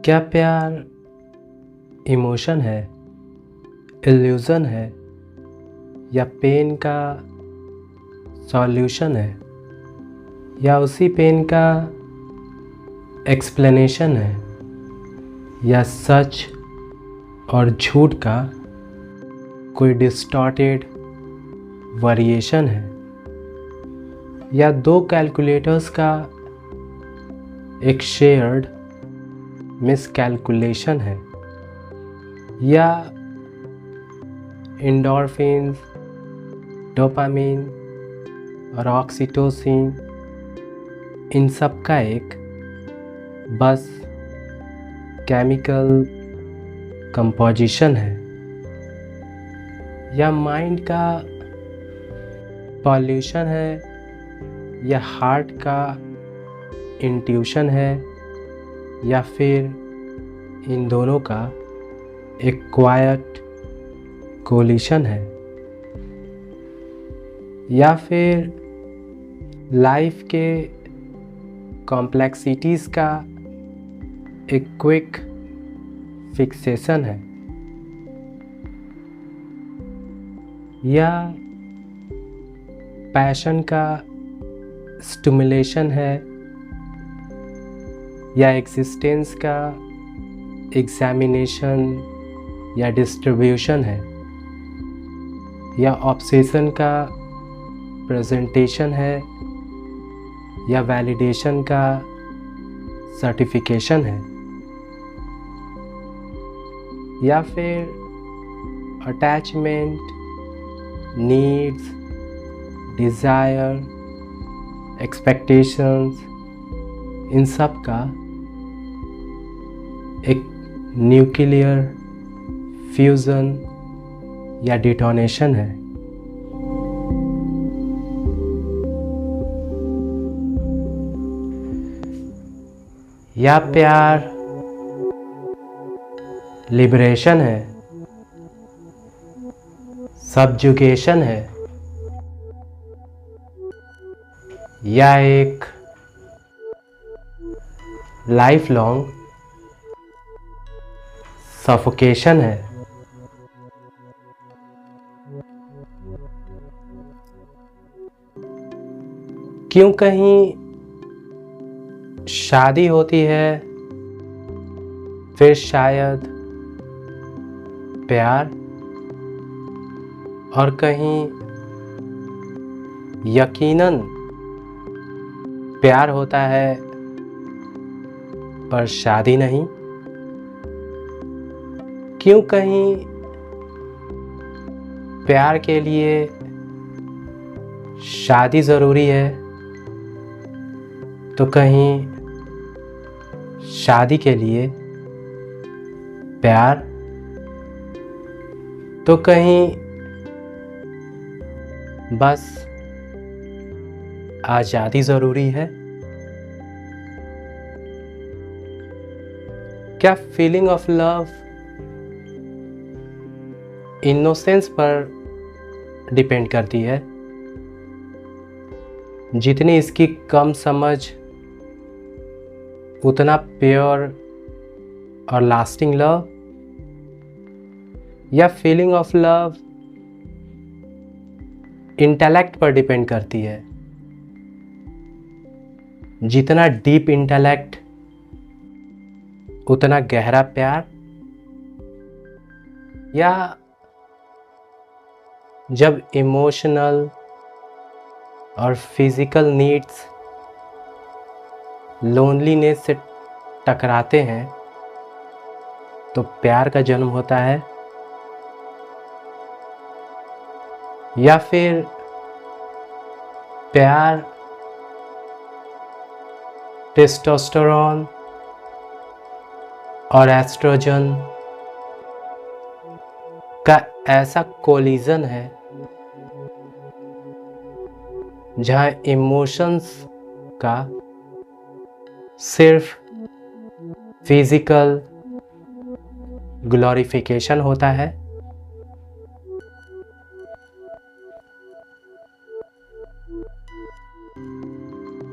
क्या प्यार इमोशन है, इल्यूज़न है या पेन का सॉल्यूशन है या उसी पेन का एक्सप्लेनेशन है या सच और झूठ का कोई डिस्टॉर्टेड वेरिएशन है या दो कैलकुलेटर्स का एक शेयर्ड मिसकैलकुलेशन है या एंडोर्फिन्स, डोपामिन और ऑक्सीटोसिन इन सब का एक बस केमिकल कंपोजिशन है या माइंड का पॉल्यूशन है या हार्ट का इंट्यूशन है या फिर इन दोनों का एक क्वाइट कोलिशन है या फिर लाइफ के कॉम्प्लेक्सिटीज़ का एक क्विक फिक्सेशन है या पैशन का स्टिमुलेशन है या एग्जिस्टेंस का एग्जामिनेशन या डिस्ट्रीब्यूशन है या ऑब्सेशन का प्रेजेंटेशन है या वैलिडेशन का सर्टिफिकेशन है या फिर अटैचमेंट, नीड्स, डिज़ायर, एक्सपेक्टेशंस इन सब का एक न्यूक्लियर फ्यूज़न या डिटोनेशन है। या प्यार लिबरेशन है, सब्जुगेशन है या एक लाइफ लॉन्ग सफोकेशन है। क्यों कहीं शादी होती है फिर शायद प्यार और कहीं यकीनन प्यार होता है पर शादी नहीं। क्यों कहीं प्यार के लिए शादी ज़रूरी है तो कहीं शादी के लिए प्यार, तो कहीं बस आज़ादी ज़रूरी है। क्या फीलिंग ऑफ लव इनोसेंस पर डिपेंड करती है? जितनी इसकी कम समझ उतना प्योर और लास्टिंग लव, या फीलिंग ऑफ लव इंटेलेक्ट पर डिपेंड करती है? जितना डीप इंटेलेक्ट उतना गहरा प्यार, या जब इमोशनल और फिजिकल नीड्स लोनलीनेस से टकराते हैं तो प्यार का जन्म होता है? या फिर प्यार टेस्टोस्टेरोन और एस्ट्रोजन का ऐसा कोलिजन है जहाँ इमोशंस का सिर्फ फिजिकल ग्लोरिफिकेशन होता है?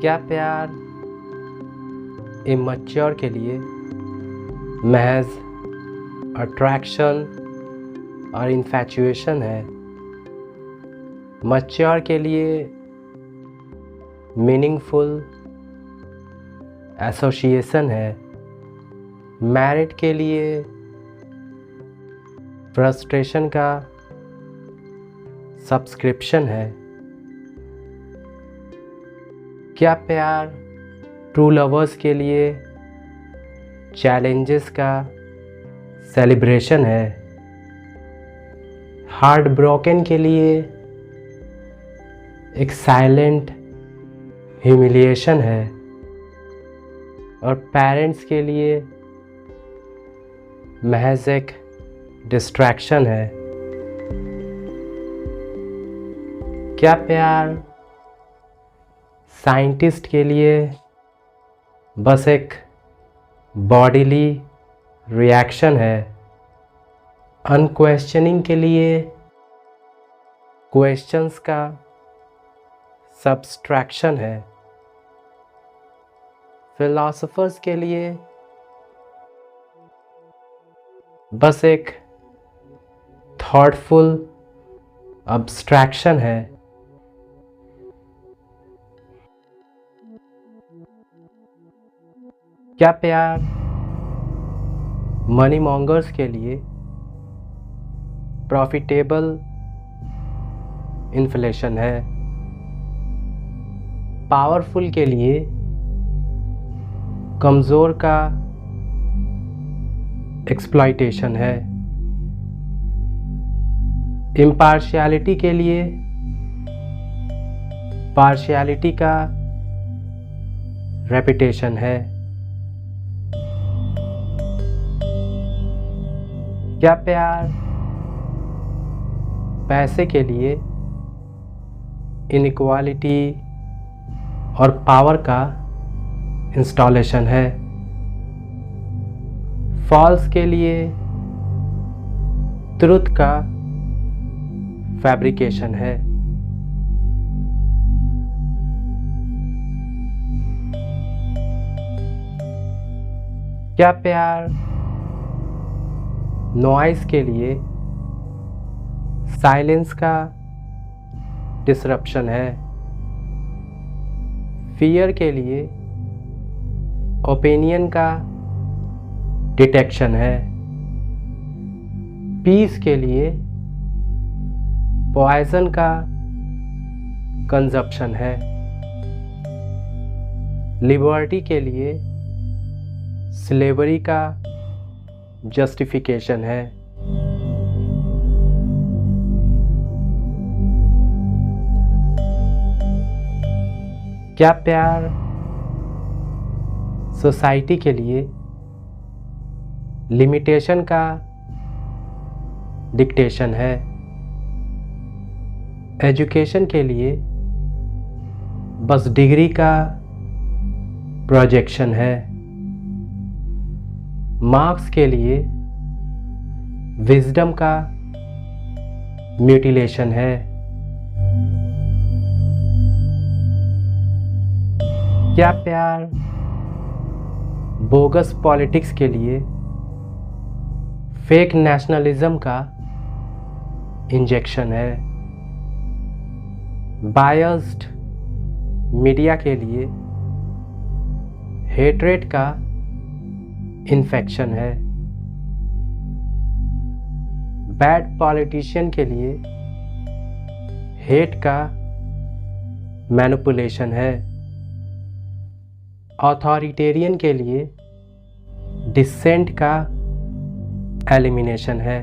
क्या प्यार इमैच्योर के लिए महज अट्रैक्शन और इन्फैचुएशन है। मैच्योर के लिए मीनिंगफुल एसोसिएशन है। मैरिड के लिए फ्रस्ट्रेशन का सब्सक्रिप्शन है। क्या प्यार ट्रू लवर्स के लिए चैलेंजेस का सेलिब्रेशन है? हार्ट ब्रोकन के लिए एक साइलेंट ह्यूमिलिएशन है। और पेरेंट्स के लिए महज एक डिस्ट्रैक्शन है। क्या प्यार साइंटिस्ट के लिए बस एक बॉडीली रिएक्शन है? अनक्वेश्चनिंग के लिए क्वेश्चंस का सब्सट्रैक्शन है। फिलोसोफर्स के लिए बस एक थॉटफुल अब्स्ट्रैक्शन है। क्या प्यार मनी मॉन्गर्स के लिए प्रॉफिटेबल इन्फ्लेशन है? पावरफुल के लिए कमज़ोर का एक्सप्लॉइटेशन है? इम्पार्शियलिटी के लिए पार्शियलिटी का रेपुटेशन है? क्या प्यार पैसे के लिए इनइक्वालिटी और पावर का इंस्टॉलेशन है? फॉल्स के लिए ट्रुथ का फैब्रिकेशन है? क्या प्यार नॉइस के लिए साइलेंस का डिसरप्शन है? फियर के लिए ओपिनियन का डिटेक्शन है? पीस के लिए पॉइजन का कंजप्शन है? लिबर्टी के लिए स्लेवरी का जस्टिफिकेशन है? क्या प्यार सोसाइटी के लिए लिमिटेशन का डिक्टेशन है? एजुकेशन के लिए बस डिग्री का प्रोजेक्शन है? मार्क्स के लिए विजडम का म्यूटिलेशन है? क्या प्यार बोगस पॉलिटिक्स के लिए फेक नेशनलिज्म का इंजेक्शन है? बायस्ड मीडिया के लिए हेट्रेट का इन्फेक्शन है? बैड पॉलिटिशियन के लिए हेट का मैनिपुलेशन है? ऑथोरिटेरियन के लिए डिसेंट का एलिमिनेशन है?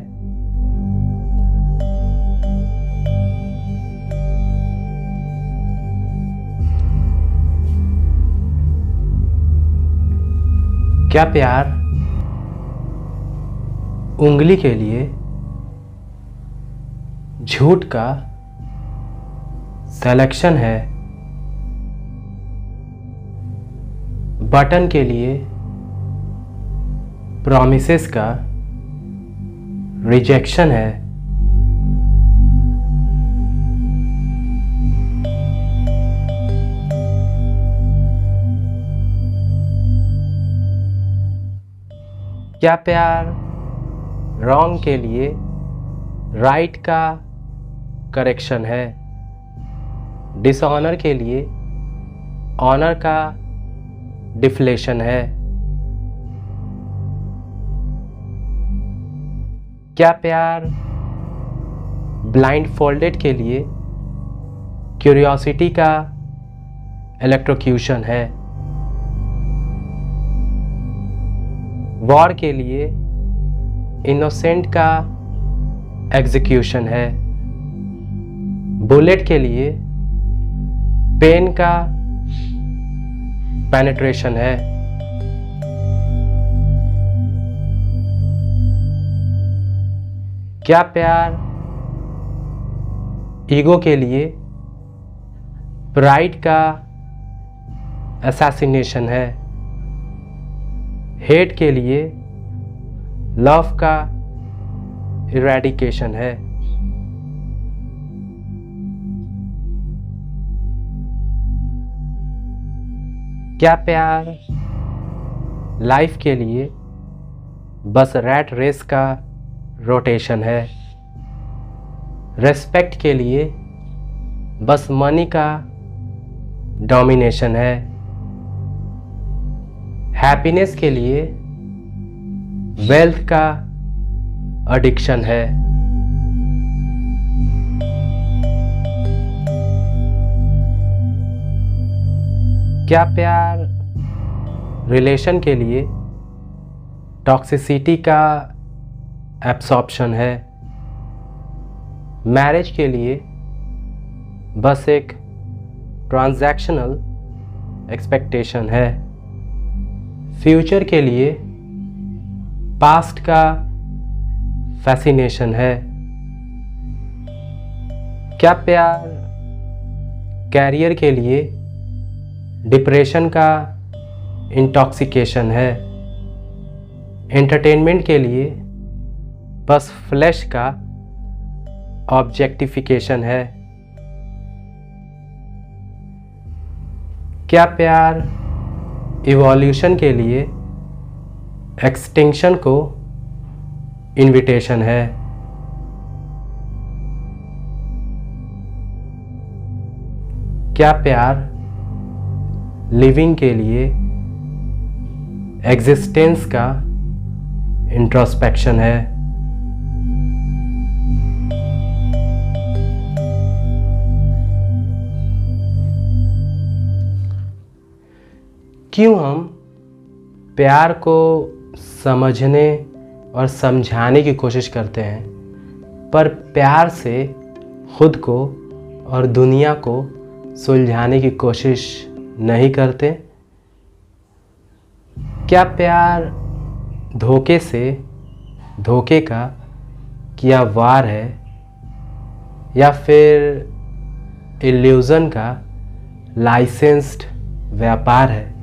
क्या प्यार उंगली के लिए झूठ का सिलेक्शन है? बटन के लिए प्रॉमिसेस का रिजेक्शन है? क्या प्यार रॉन्ग के लिए राइट का करेक्शन है? डिसऑनर के लिए ऑनर का डिफ्लेशन है? क्या प्यार ब्लाइंड फोल्डेड के लिए क्यूरियोसिटी का इलेक्ट्रोक्यूशन है? वॉर के लिए इनोसेंट का एग्जीक्यूशन है? बुलेट के लिए पेन का पेनिट्रेशन है? क्या प्यार ईगो के लिए प्राइड का असैसिनेशन है? हेट के लिए लव का इरेडिकेशन है? क्या प्यार लाइफ के लिए बस रैट रेस का रोटेशन है? रेस्पेक्ट के लिए बस मनी का डोमिनेशन है? हैप्पीनेस के लिए वेल्थ का एडिक्शन है? क्या प्यार रिलेशन के लिए टॉक्सिसिटी का एब्सॉर्प्शन है? मैरिज के लिए बस एक ट्रांजैक्शनल एक्सपेक्टेशन है? फ्यूचर के लिए पास्ट का फैसिनेशन है? क्या प्यार कैरियर के लिए डिप्रेशन का इंटॉक्सिकेशन है? एंटरटेनमेंट के लिए बस फ्लैश का ऑब्जेक्टिफिकेशन है? क्या प्यार इवोल्यूशन के लिए एक्सटिंक्शन को इनविटेशन है? क्या प्यार लिविंग के लिए एग्जिस्टेंस का इंट्रोस्पेक्शन है? क्यों हम प्यार को समझने और समझाने की कोशिश करते हैं पर प्यार से खुद को और दुनिया को सुलझाने की कोशिश नहीं करते? क्या प्यार धोखे से धोखे का किया वार है या फिर इल्यूज़न का लाइसेंस्ड व्यापार है?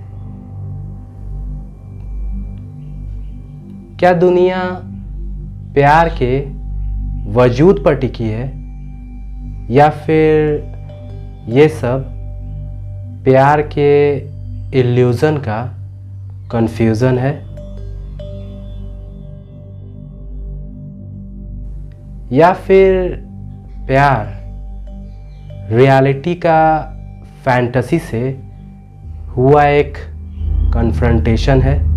क्या दुनिया प्यार के वजूद पर टिकी है या फिर ये सब प्यार के इल्यूज़न का कन्फ्यूज़न है? या फिर प्यार रियलिटी का फैंटेसी से हुआ एक कन्फ्रंटेशन है?